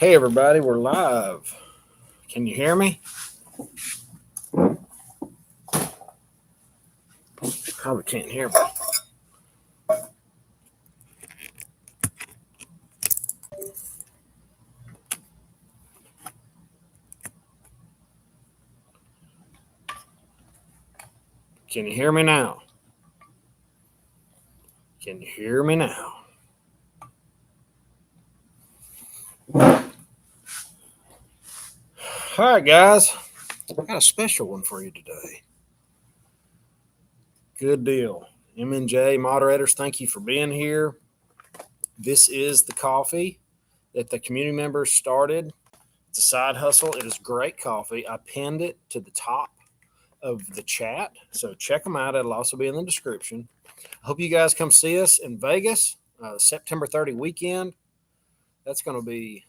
Hey everybody, we're live. Can you hear me? Probably can't hear me. Can you hear me now? Can you hear me now? All right, guys. I got a special one for you today. Good deal. M&J moderators, thank you for being here. This is the coffee that the community members started. It's a side hustle. It is great coffee. I pinned it to the top of the chat, so check them out. It'll also be in the description. I hope you guys come see us in Vegas, September 30 weekend. That's going to be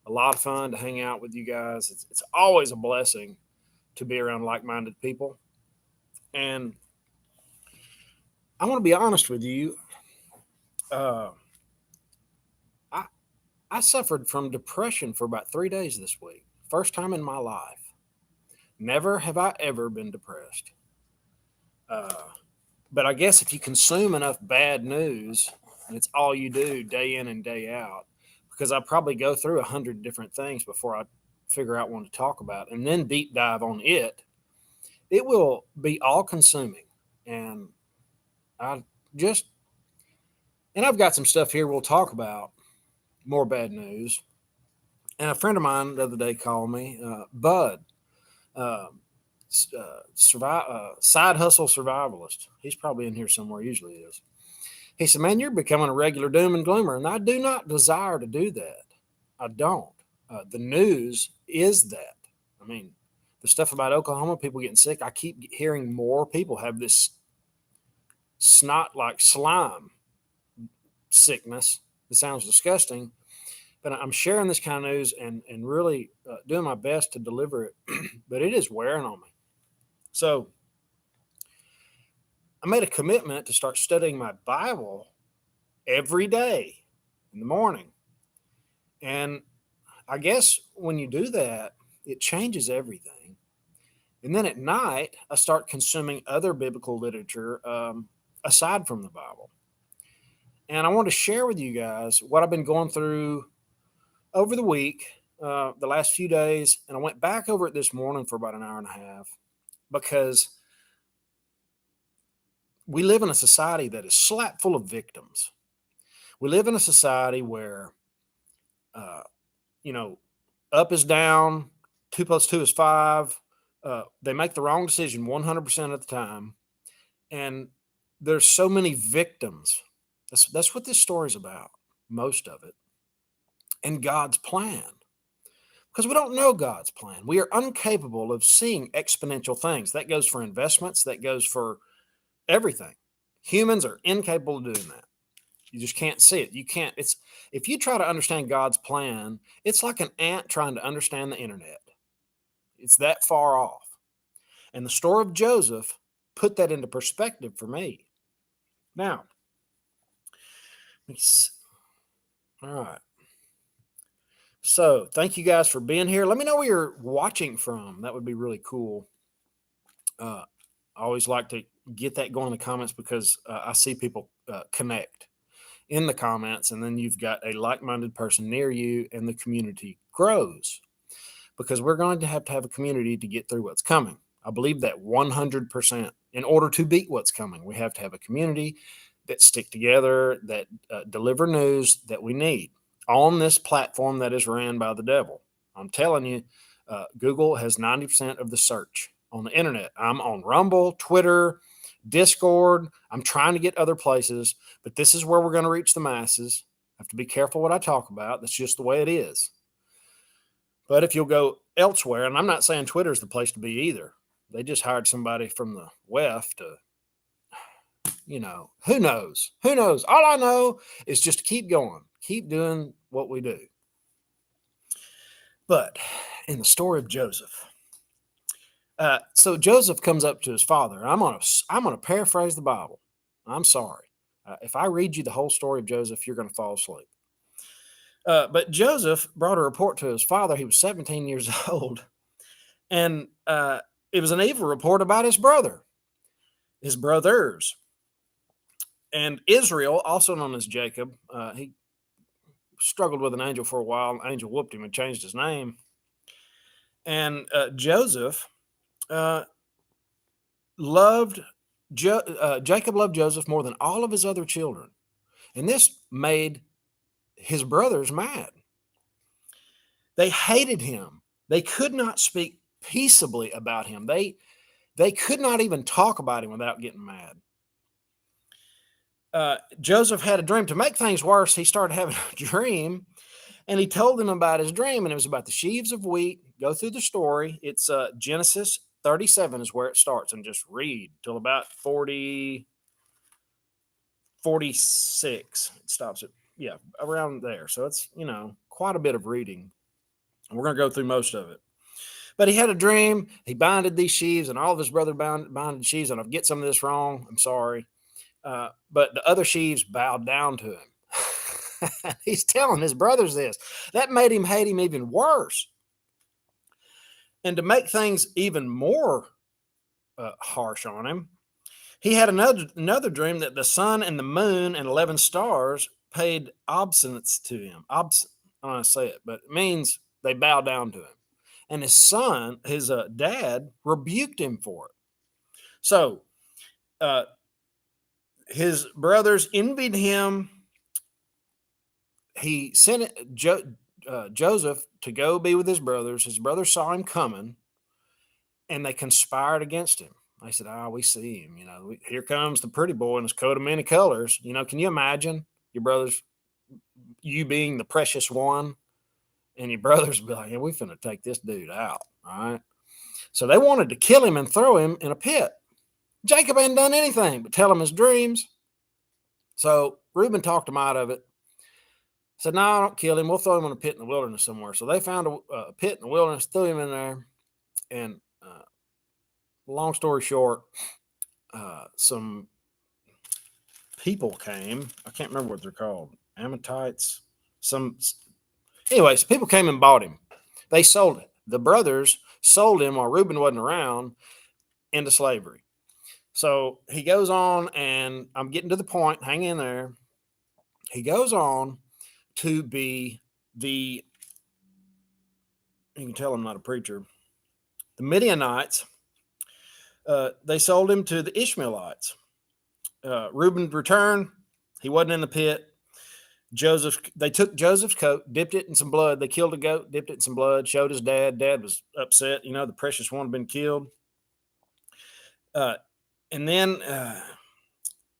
a lot of fun to hang out with you guys. It's always a blessing to be around like-minded people. And I want to be honest with you. I suffered from depression for about 3 days this week. First time in my life. Never have I ever been depressed. But I guess if you consume enough bad news, and it's all you do day in and day out, because I probably go through 100 different things before I figure out one to talk about and then deep dive on it, it will be all consuming. And I've got some stuff here we'll talk about, more bad news. And a friend of mine the other day called me, Bud, side hustle survivalist. He's probably in here somewhere, usually is. He said, man, you're becoming a regular doom and gloomer. And I do not desire to do that. I don't. The news is that. I mean, the stuff about Oklahoma, people getting sick, I keep hearing more people have this snot like slime sickness. It sounds disgusting, but I'm sharing this kind of news and really doing my best to deliver it, but it is wearing on me. So I made a commitment to start studying my Bible every day in the morning. And I guess when you do that, it changes everything. And then at night, I start consuming other biblical literature aside from the Bible. And I want to share with you guys what I've been going through over the week, the last few days. And I went back over it this morning for about an hour and a half because we live in a society that is slap full of victims. We live in a society where, up is down, 2 + 2 is 5. They make the wrong decision 100% of the time. And there's so many victims. That's what this story is about, most of it. And God's plan. Because we don't know God's plan. We are incapable of seeing exponential things. That goes for investments. That goes for everything. Humans are incapable of doing that. You just can't see it. You can't. If you try to understand God's plan, it's like an ant trying to understand the internet. It's that far off. And the story of Joseph put that into perspective for me. Now, all right. So thank you guys for being here. Let me know where you're watching from. That would be really cool. I always like to get that going in the comments because I see people connect in the comments, and then you've got a like-minded person near you, and the community grows because we're going to have a community to get through what's coming. I believe that 100%. In order to beat what's coming, we have to have a community that stick together, that deliver news that we need on this platform that is ran by the devil. I'm telling you, Google has 90% of the search on the internet. I'm on Rumble, Twitter, Discord. I'm trying to get other places, but this is where we're going to reach the masses. I have to be careful what I talk about. That's just the way it is. But if you'll go elsewhere, and I'm not saying Twitter is the place to be either. They just hired somebody from the WEF to, who knows? Who knows? All I know is just to keep going, keep doing what we do. But in the story of Joseph, so Joseph comes up to his father. I'm gonna paraphrase the Bible. I'm sorry. If I read you the whole story of Joseph, you're going to fall asleep. But Joseph brought a report to his father. He was 17 years old. And it was an evil report about his brothers. And Israel, also known as Jacob, he struggled with an angel for a while. An angel whooped him and changed his name. And Joseph loved Jacob loved Joseph more than all of his other children. And this made his brothers mad. They hated him. They could not speak peaceably about him. They could not even talk about him without getting mad. Joseph had a dream. To make things worse, he started having a dream, and he told them about his dream, and it was about the sheaves of wheat. Go through the story. It's Genesis 37 is where it starts, and just read till about 46. It stops at, around there. So it's, quite a bit of reading. And we're going to go through most of it. But he had a dream. He binded these sheaves, and all of his brother binded sheaves. And I'll get some of this wrong. I'm sorry. But the other sheaves bowed down to him. He's telling his brothers this. That made him hate him even worse. And to make things even more harsh on him, he had another dream that the sun and the moon and 11 stars paid obeisance to him. I don't know how to say it, but it means they bow down to him. And his dad, rebuked him for it. So his brothers envied him. He sent Joseph to go be with his brothers. His brothers saw him coming, and they conspired against him. They said, we see him. Here comes the pretty boy in his coat of many colors. Can you imagine your brothers, you being the precious one, and your brothers be like, we finna take this dude out. All right. So they wanted to kill him and throw him in a pit. Jacob hadn't done anything but tell him his dreams. So Reuben talked him out of it. Said, no, don't kill him. We'll throw him in a pit in the wilderness somewhere. So they found a pit in the wilderness, threw him in there. And long story short, some people came. I can't remember what they're called. Ammonites. Anyways, people came and bought him. They sold it. The brothers sold him while Reuben wasn't around into slavery. So he goes on, and I'm getting to the point. Hang in there. He goes on to be you can tell I'm not a preacher, the Midianites. They sold him to the Ishmaelites. Reuben returned. He wasn't in the pit. They took Joseph's coat, dipped it in some blood. They killed a goat, dipped it in some blood, showed his dad. Dad was upset. The precious one had been killed. And then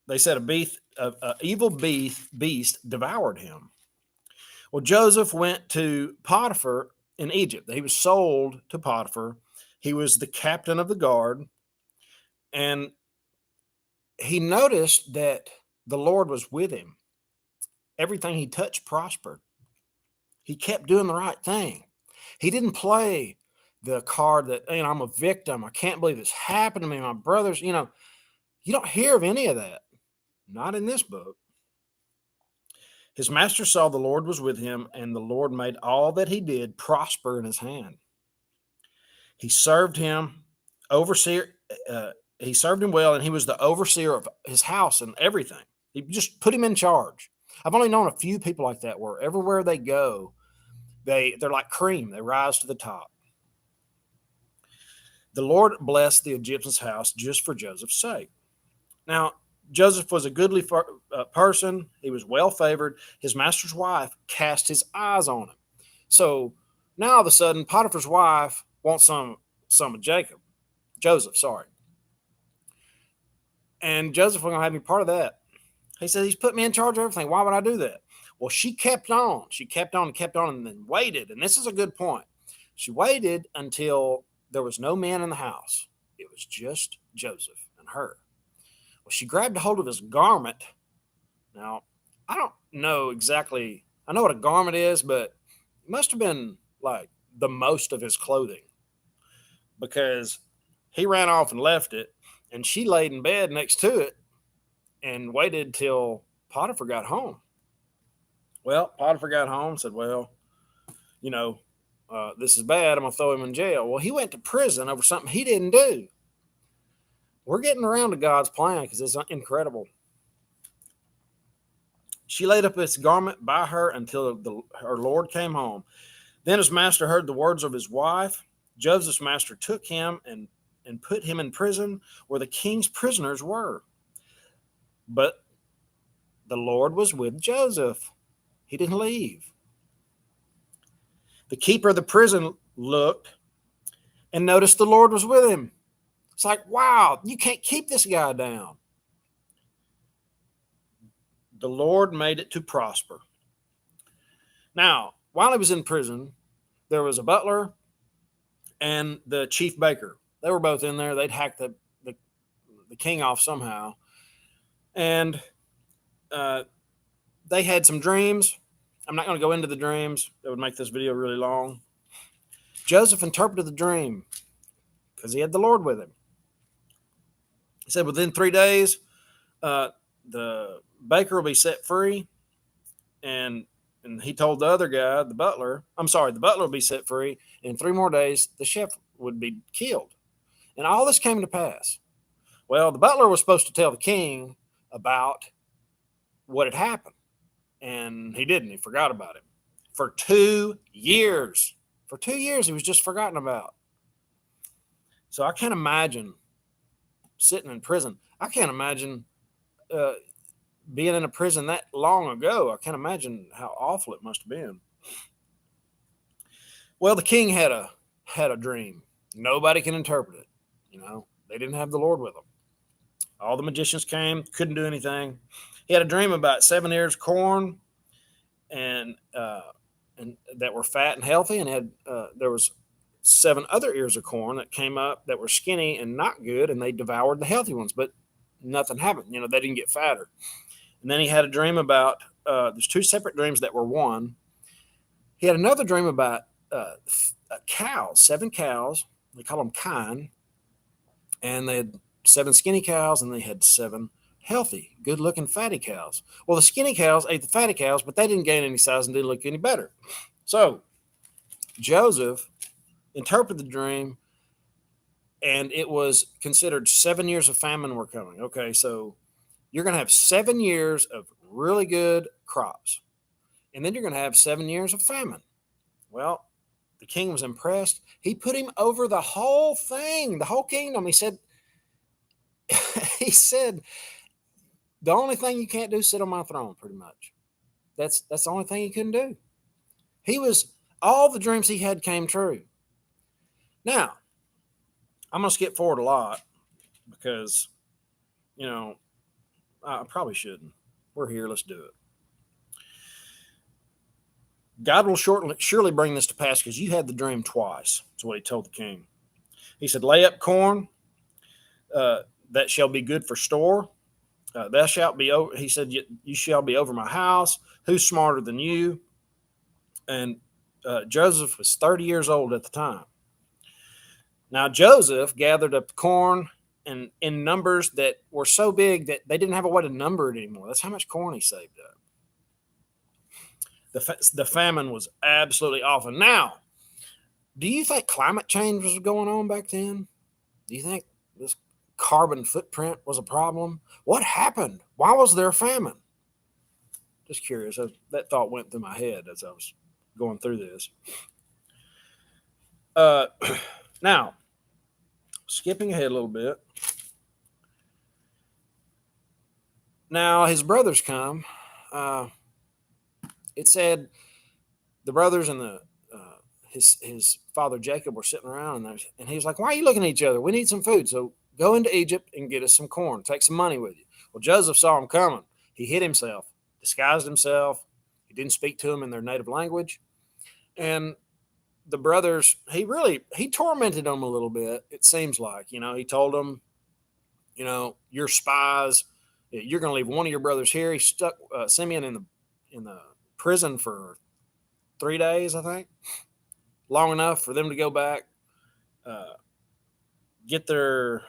they said a evil beast devoured him. Well, Joseph went to Potiphar in Egypt. He was sold to Potiphar. He was the captain of the guard. And he noticed that the Lord was with him. Everything he touched prospered. He kept doing the right thing. He didn't play the card that, I'm a victim. I can't believe this happened to me. My brothers, you don't hear of any of that. Not in this book. His master saw the Lord was with him, and the Lord made all that he did prosper in his hand. He served him, he served him well, and he was the overseer of his house and everything. He just put him in charge. I've only known a few people like that, where everywhere they go, they're like cream. They rise to the top. The Lord blessed the Egyptian's house just for Joseph's sake. Now, Joseph was a goodly person. He was well favored. His master's wife cast his eyes on him. So now all of a sudden, Potiphar's wife wants some of Joseph, sorry. And Joseph wasn't going to have any part of that. He said, he's put me in charge of everything. Why would I do that? Well, she kept on. She kept on and kept on, and then waited. And this is a good point. She waited until there was no man in the house. It was just Joseph and her. Well, she grabbed a hold of his garment. Now, I don't know exactly. I know what a garment is, but it must have been like the most of his clothing, because he ran off and left it, and she laid in bed next to it and waited till Potiphar got home. Well, Potiphar got home, said, well, you know, this is bad. I'm going to throw him in jail. Well, he went to prison over something he didn't do. We're getting around to God's plan because it's incredible. She laid up his garment by her until her Lord came home. Then his master heard the words of his wife. Joseph's master took him and put him in prison where the king's prisoners were. But the Lord was with Joseph. He didn't leave. The keeper of the prison looked and noticed the Lord was with him. It's like, wow, you can't keep this guy down. The Lord made it to prosper. Now, while he was in prison, there was a butler and the chief baker. They were both in there. They'd hacked the king off somehow. And they had some dreams. I'm not going to go into the dreams. That would make this video really long. Joseph interpreted the dream because he had the Lord with him. He said, within 3 days, the baker will be set free. And he told the other guy, the butler will be set free. In 3 more days, the chef would be killed. And all this came to pass. Well, the butler was supposed to tell the king about what had happened. And he didn't. He forgot about it. For 2 years. For 2 years, he was just forgotten about. So I can't imagine sitting in prison. I can't imagine being in a prison that long ago. I can't imagine how awful it must have been. Well, the king had a dream. Nobody can interpret it. They didn't have the Lord with them. All the magicians came, couldn't do anything. He had a dream about 7 ears of corn, and that were fat and healthy, and there was 7 other ears of corn that came up that were skinny and not good, and they devoured the healthy ones, but nothing happened. They didn't get fatter. And then he had a dream about there's 2 separate dreams that were one. He had another dream about cows, 7 cows. They call them kine, and they had 7 skinny cows, and they had 7 healthy, good-looking, fatty cows. Well, the skinny cows ate the fatty cows, but they didn't gain any size and didn't look any better. So Joseph interpreted the dream, and it was considered 7 years of famine were coming. Okay, so you're going to have 7 years of really good crops, and then you're going to have 7 years of famine. Well, the king was impressed. He put him over the whole thing, the whole kingdom. He said, the only thing you can't do is sit on my throne, pretty much. That's the only thing he couldn't do. All the dreams he had came true. Now, I'm going to skip forward a lot because, I probably shouldn't. We're here. Let's do it. God will surely bring this to pass because you had the dream twice. That's what he told the king. He said, lay up corn that shall be good for store. Thou shalt be over. He said, you shall be over my house. Who's smarter than you? And Joseph was 30 years old at the time. Now, Joseph gathered up corn in numbers that were so big that they didn't have a way to number it anymore. That's how much corn he saved up. The famine was absolutely awful. Now, do you think climate change was going on back then? Do you think this carbon footprint was a problem? What happened? Why was there a famine? Just curious. That thought went through my head as I was going through this. Now, skipping ahead a little bit. Now, his brothers come. It said the brothers and his father Jacob were sitting around, and he was like, why are you looking at each other? We need some food. So go into Egypt and get us some corn. Take some money with you. Well, Joseph saw him coming. He hid himself, disguised himself. He didn't speak to them in their native language. And the brothers, he tormented them a little bit, it seems like. He told them, you're spies. You're going to leave one of your brothers here. He stuck Simeon in the prison for 3 days, I think. Long enough for them to go back, get their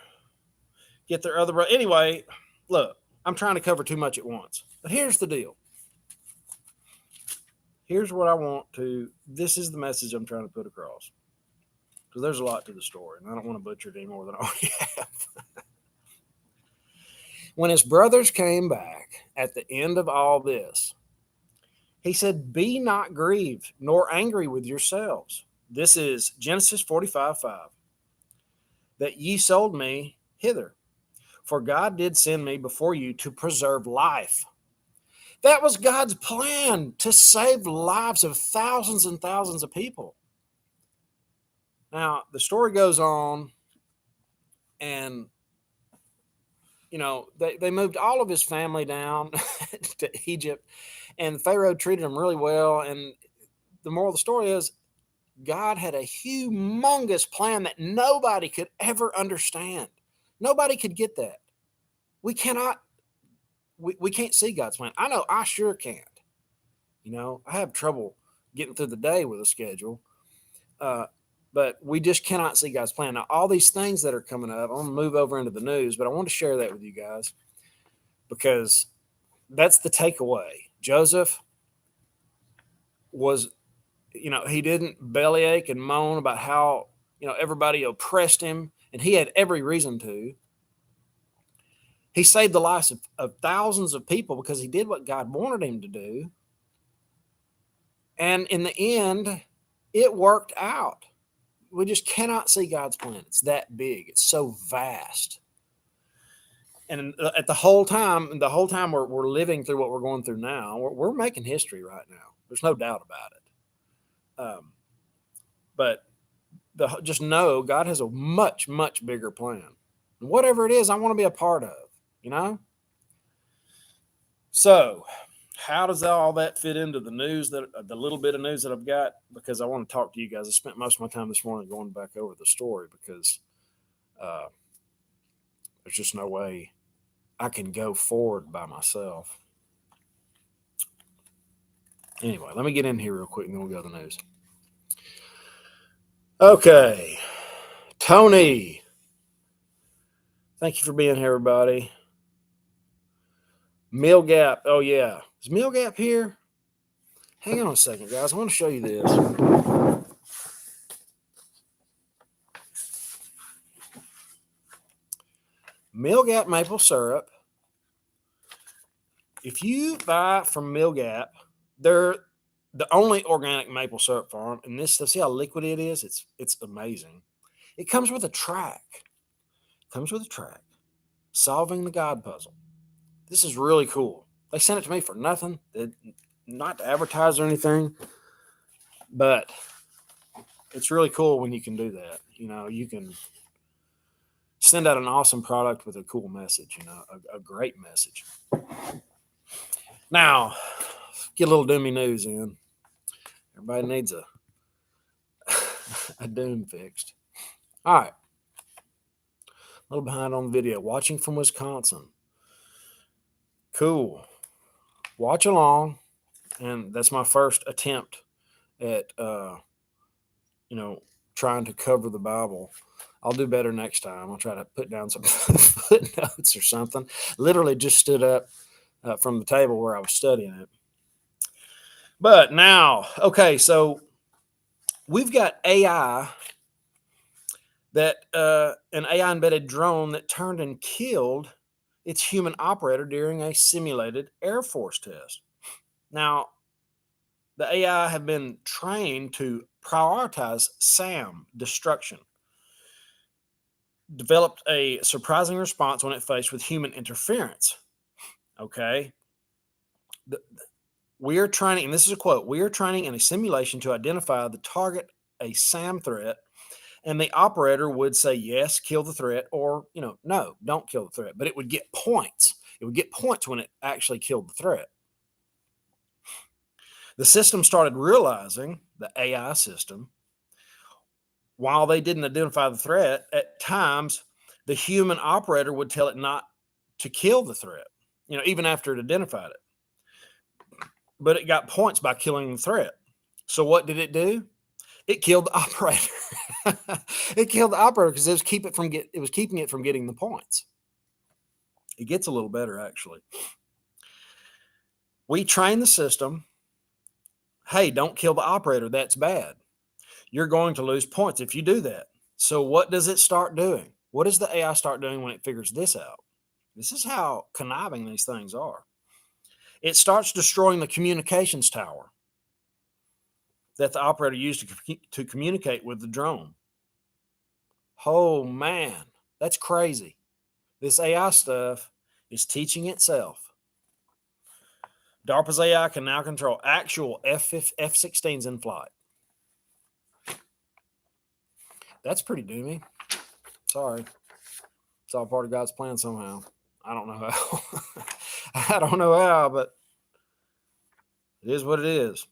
other brother. Anyway, look, I'm trying to cover too much at once. But here's the deal. here's what I want to, this is the message I'm trying to put across. Because there's a lot to the story, and I don't want to butcher it any more than I already have. When his brothers came back at the end of all this, he said, "Be not grieved, nor angry with yourselves." This is Genesis 45:5. That ye sold me hither, for God did send me before you to preserve life. That was God's plan, to save the lives of thousands and thousands of people. Now, the story goes on, and they moved all of his family down to Egypt, and Pharaoh treated them really well. And the moral of the story is God had a humongous plan that nobody could ever understand. Nobody could get that. We cannot, we can't see God's plan. I know I sure can't. I have trouble getting through the day with a schedule. But we just cannot see God's plan. Now, all these things that are coming up, I'm going to move over into the news, but I want to share that with you guys because that's the takeaway. Joseph was, he didn't bellyache and moan about how, everybody oppressed him, and he had every reason to. He saved the lives of thousands of people because he did what God wanted him to do. And in the end, it worked out. We just cannot see God's plan. It's that big. It's so vast. And at the whole time we're living through what we're going through now, we're making history right now. There's no doubt about it. But just know God has a much, much bigger plan. And whatever it is, I want to be a part of, So how does all that fit into the news, the little bit of news that I've got? Because I want to talk to you guys. I spent most of my time this morning going back over the story because there's just no way I can go forward by myself. Anyway, let me get in here real quick and then we'll go to the news. Okay. Tony. Thank you for being here, everybody. Meal Gap. Oh, yeah. Is Meal Gap here? Hang on a second, guys. I want to show you this. Meal Gap maple syrup. If you buy from Meal Gap, they're the only organic maple syrup farm. And this, see how liquid it is? It's amazing. It comes with a track. Solving the God puzzle. This is really cool. They sent it to me for nothing. Not to advertise or anything. But it's really cool when you can do that. You can send out an awesome product with a cool message, a great message. Now, get a little doomy news in. Everybody needs a doom fixed. All right. A little behind on the video. Watching from Wisconsin. Cool. Watch along. And that's my first attempt at, trying to cover the Bible. I'll do better next time. I'll try to put down some footnotes or something. Literally just stood up from the table where I was studying it. But now, okay, so we've got AI an AI embedded drone that turned and killed its human operator during a simulated Air Force test. Now, the AI have been trained to prioritize SAM destruction. Developed a surprising response when it faced with human interference. Okay. We are training, and this is a quote, we are training in a simulation to identify the target, a SAM threat, and the operator would say, yes, kill the threat, or, no, don't kill the threat. But it would get points. It would get points when it actually killed the threat. The system started realizing, the AI system, while they didn't identify the threat, at times the human operator would tell it not to kill the threat, even after it identified it. But it got points by killing the threat. So what did it do? It killed the operator. It killed the operator because it was keeping it from getting the points. It gets a little better, actually. We train the system Hey, don't kill the operator. That's bad. You're going to lose points if you do that. So what does it start doing? What does the AI start doing when it figures this out? This is how conniving these things are. It starts destroying the communications tower that the operator used to communicate with the drone. Oh man, that's crazy. This AI stuff is teaching itself. DARPA's AI can now control actual F-16s in flight. That's pretty doomy. Sorry. It's all part of God's plan somehow. I don't know how. I don't know how, but it is what it is.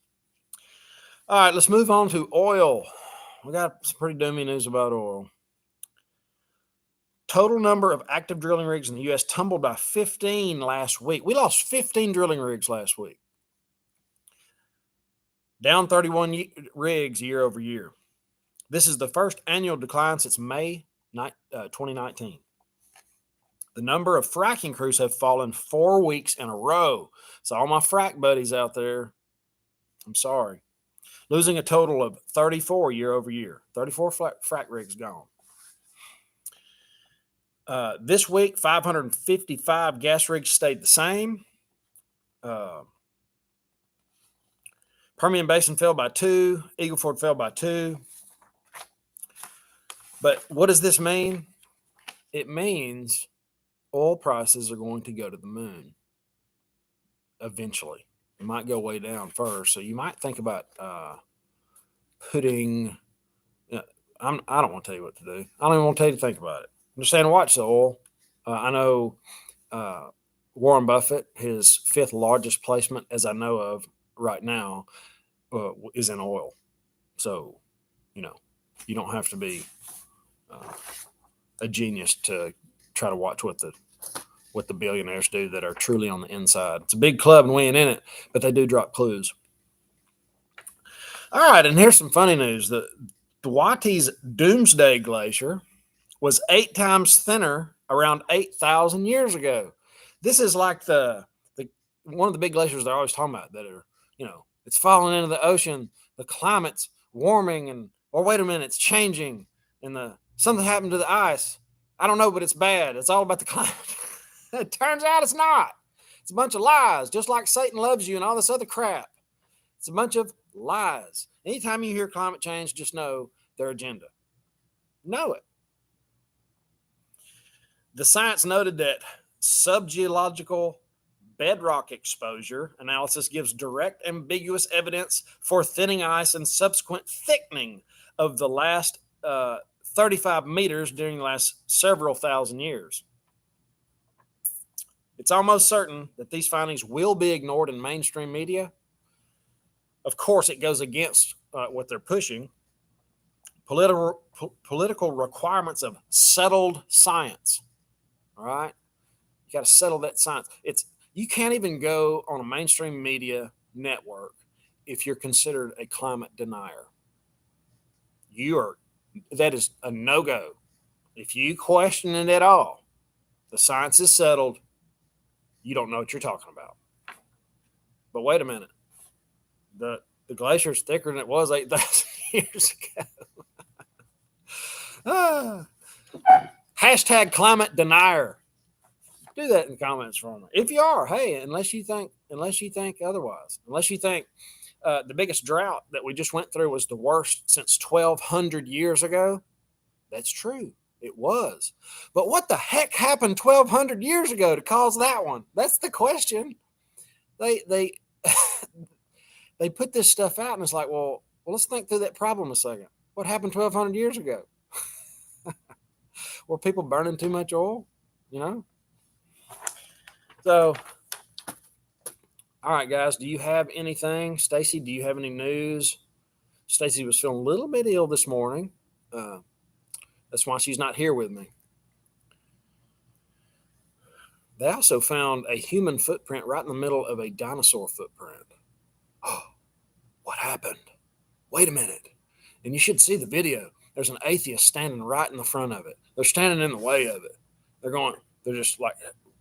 All right, let's move on to oil. We got some pretty doomy news about oil. Total number of active drilling rigs in the U.S. tumbled by 15 last week. We lost 15 drilling rigs last week. Down 31 rigs year over year. This is the first annual decline since May 2019. The number of fracking crews have fallen 4 weeks in a row. So all my frack buddies out there, I'm sorry. Losing a total of 34 year over year. 34 frack rigs gone. This week, 555 gas rigs stayed the same. Permian Basin fell by 2. Eagle Ford fell by 2. But what does this mean? It means oil prices are going to go to the moon eventually. It might go way down first. So you might think about putting. I don't want to tell you what to do. I don't even want to tell you to think about it. I'm just saying, watch the oil. I know Warren Buffett, his 5th largest placement, as I know of right now, is in oil. So, you don't have to be a genius to try to watch what the billionaires do that are truly on the inside. It's a big club and we ain't in it, but they do drop clues. All right, and here's some funny news. The Dwati's Doomsday Glacier was 8 times thinner around 8,000 years ago. This is like the one of the big glaciers they're always talking about that are, it's falling into the ocean, the climate's warming, or wait a minute, it's changing, and something happened to the ice. I don't know, but it's bad. It's all about the climate. It turns out it's not. It's a bunch of lies, just like Satan loves you and all this other crap. It's a bunch of lies. Anytime you hear climate change, just know their agenda. Know it. The science noted that subgeological bedrock exposure analysis gives direct ambiguous evidence for thinning ice and subsequent thickening of the last 35 meters during the last several thousand years. It's almost certain that these findings will be ignored in mainstream media. Of course, it goes against what they're pushing. Political requirements of settled science. All right? You got to settle that science. You can't even go on a mainstream media network if you're considered a climate denier. That is a no-go. If you question it at all, the science is settled. You don't know what you're talking about. But wait a minute. The glacier's thicker than it was 8,000 years ago. Hashtag climate denier. Do that in the comments for me. If you are, hey, unless you think otherwise, unless you think the biggest drought that we just went through was the worst since 1,200 years ago, that's true. It was. But what the heck happened 1,200 years ago to cause that one? That's the question. They they put this stuff out, and it's like, well, let's think through that problem a second. What happened 1,200 years ago? Were people burning too much oil? So, all right, guys, do you have anything? Stacey, do you have any news? Stacey was feeling a little bit ill this morning. That's why she's not here with me. They also found a human footprint right in the middle of a dinosaur footprint. Oh, what happened? Wait a minute. And you should see the video. There's an atheist standing right in the front of it. They're standing in the way of it. They're just like,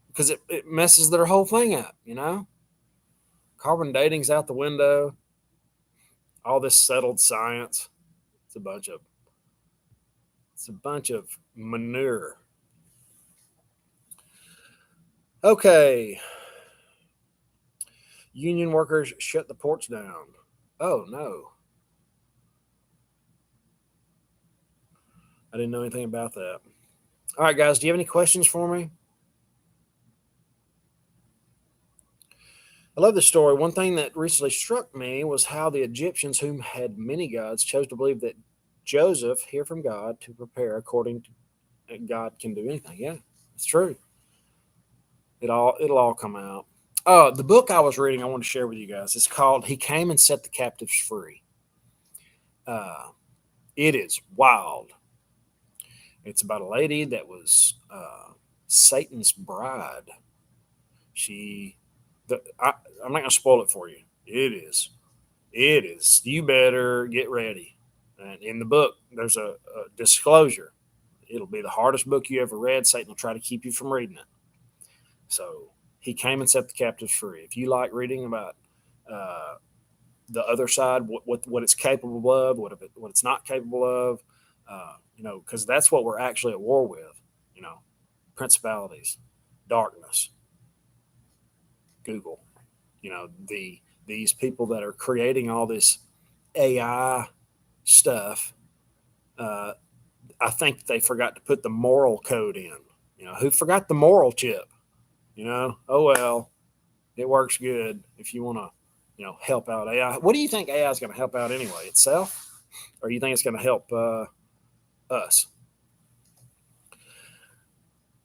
because it messes their whole thing up, Carbon dating's out the window. All this settled science. It's a bunch of manure. Okay. Union workers shut the ports down. Oh no. I didn't know anything about that. All right, guys, do you have any questions for me? I love this story. One thing that recently struck me was how the Egyptians, whom had many gods, chose to believe that Joseph hear from God to prepare according to God can do anything. Yeah, it's true. It'll all come out. The book I was reading, I want to share with you guys. It's called "He Came and Set the Captives Free." Uh, it is wild. It's about a lady that was Satan's bride. She, I'm not going to spoil it for you. It is. It is. You better get ready. And in the book, there's a disclosure. It'll be the hardest book you ever read. Satan will try to keep you from reading it. So he came and set the captives free. If you like reading about uh, the other side, what it's capable of, what it's not capable of, because that's what we're actually at war with. You know, principalities, darkness. Google. These people that are creating all this AI stuff. Uh, I think they forgot to put the moral code in. Who forgot the moral chip? Oh well, it works good if you want to, help out AI. What do you think AI is going to help out anyway? Itself, or do you think it's going to help us?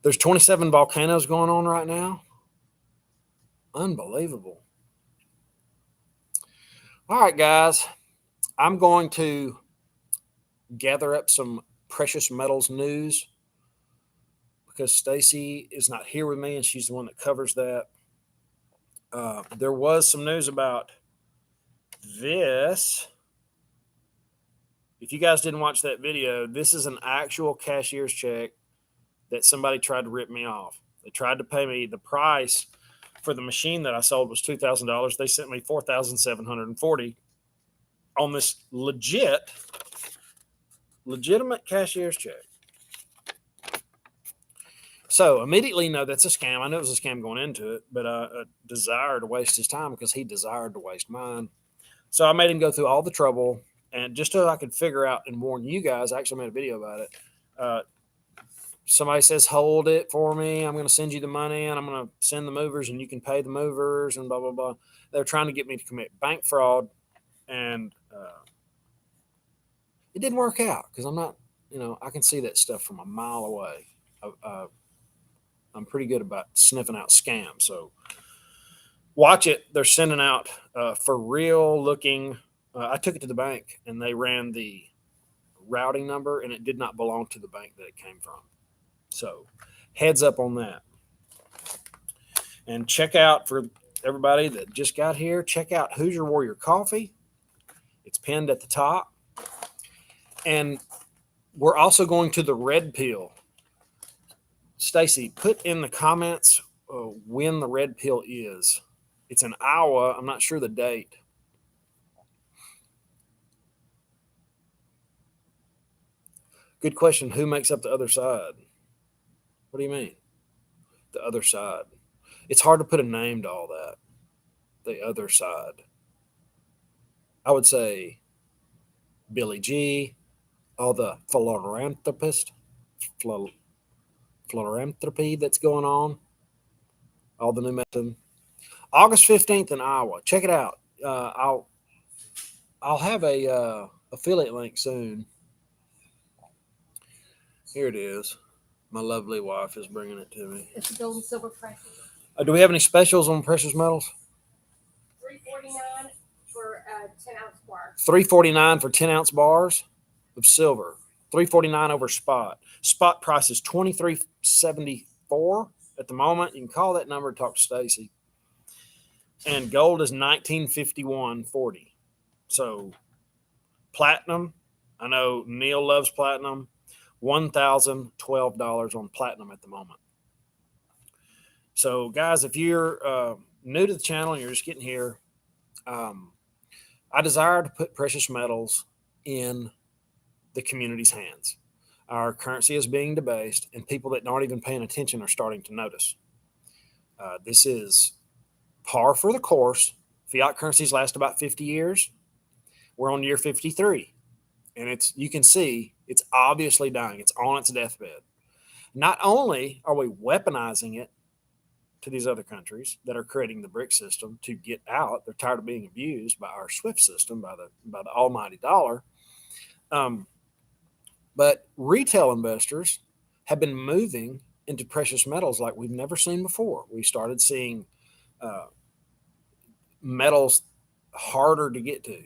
There's 27 volcanoes going on right now. Unbelievable. All right, guys, I'm going to gather up some precious metals news because Stacey is not here with me and she's the one that covers that. There was some news about this. If you guys didn't watch that video, this is an actual cashier's check that somebody tried to rip me off. They tried to pay me the price for the machine that I sold was $2,000. They sent me $4,740 on this legitimate cashier's check. So immediately, no, that's a scam. I knew it was a scam going into it, but I desired to waste his time because he desired to waste mine. So I made him go through all the trouble, and just so I could figure out and warn you guys, I actually made a video about it. Somebody says, hold it for me. I'm going to send you the money and I'm going to send the movers and you can pay the movers and blah, blah, blah. They're trying to get me to commit bank fraud. And it didn't work out because I'm not, I can see that stuff from a mile away. I'm pretty good about sniffing out scams. So watch it. They're sending out for real looking. I took it to the bank and they ran the routing number and it did not belong to the bank that it came from. So heads up on that. And check out, for everybody that just got here, check out Hoosier Warrior Coffee. It's pinned at the top. And we're also going to the Red Pill. Stacey, put in the comments when the Red Pill is. It's in Iowa. I'm not sure the date. Good question. Who makes up the other side? What do you mean? The other side. It's hard to put a name to all that. The other side. I would say Billy G, all the philanthropy that's going on, all the new method. August 15th in Iowa. Check it out. I'll have a affiliate link soon. Here it is. My lovely wife is bringing it to me. It's gold and silver prices. Do we have any specials on precious metals? $3.49 for 10-ounce bar. $3.49 for 10-ounce bars of silver. $3.49 over spot. Spot price is $23.74 at the moment. You can call that number and talk to Stacey. And gold is $19.51.40. So platinum, I know Neil loves platinum. $1,012 on platinum at the moment. So guys, if you're new to the channel and you're just getting here, I desire to put precious metals in the community's hands. Our currency is being debased, and people that aren't even paying attention are starting to notice. This is par for the course. Fiat currencies last about 50 years. We're on year 53, and you can see it's obviously dying. It's on its deathbed. Not only are we weaponizing it to these other countries that are creating the BRIC system to get out, they're tired of being abused by our SWIFT system, by the almighty dollar. But retail investors have been moving into precious metals like we've never seen before. We started seeing metals harder to get to.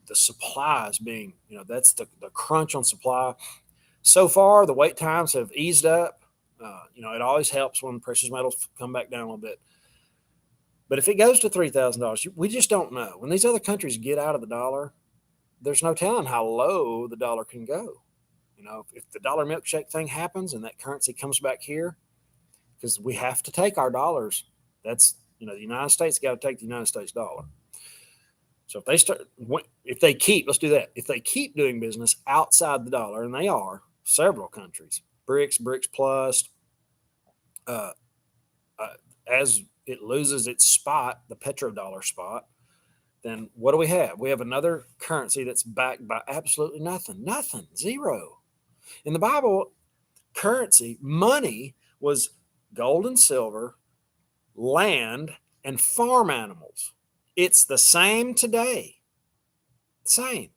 The supplies being, that's the crunch on supply. So far, the wait times have eased up. It always helps when precious metals come back down a little bit. But if it goes to $3,000, we just don't know. When these other countries get out of the dollar, there's no telling how low the dollar can go. If the dollar milkshake thing happens and that currency comes back here, because we have to take our dollars, that's, the United States got to take the United States dollar. So if they keep, let's do that. If they keep doing business outside the dollar, and they are, several countries, BRICS Plus, as it loses its spot, the petrodollar spot, then what do we have? We have another currency that's backed by absolutely nothing, zero. In the Bible, currency, money, was gold and silver, land, and farm animals. It's the same today. Same.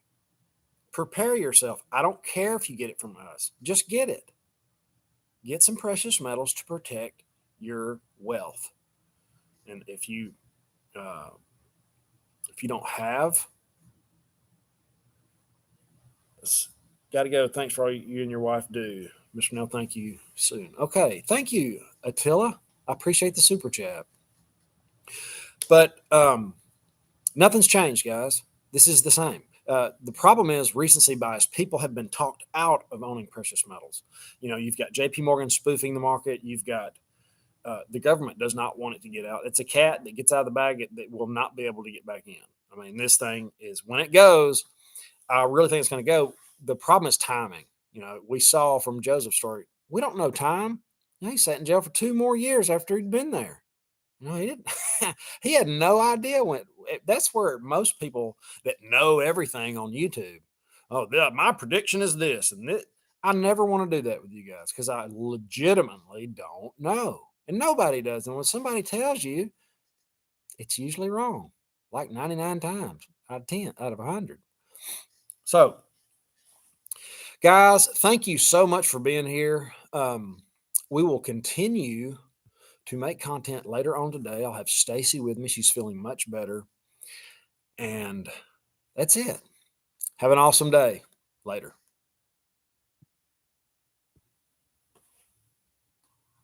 Prepare yourself. I don't care if you get it from us. Just get it. Get some precious metals to protect your wealth. And if you don't have, got to go. Thanks for all you and your wife do. Mr. Nell, thank you soon. Okay. Thank you, Attila. I appreciate the super chat. But nothing's changed, guys. This is the same. The problem is recency bias. People have been talked out of owning precious metals. You've got JP Morgan spoofing the market. You've got the government does not want it to get out. It's a cat that gets out of the bag that will not be able to get back in. I mean, this thing is, when it goes, I really think it's going to go. The problem is timing. We saw from Joseph's story, we don't know time. He sat in jail for 2 more years after he'd been there. He didn't. He had no idea when. That's where most people that know everything on YouTube. Oh, my prediction is this and this. I never want to do that with you guys because I legitimately don't know, and nobody does. And when somebody tells you, it's usually wrong, like 99 times out of 10, out of 100. So, guys, thank you so much for being here. We will continue to make content later on today. I'll have Stacey with me. She's feeling much better. And that's it. Have an awesome day. Later.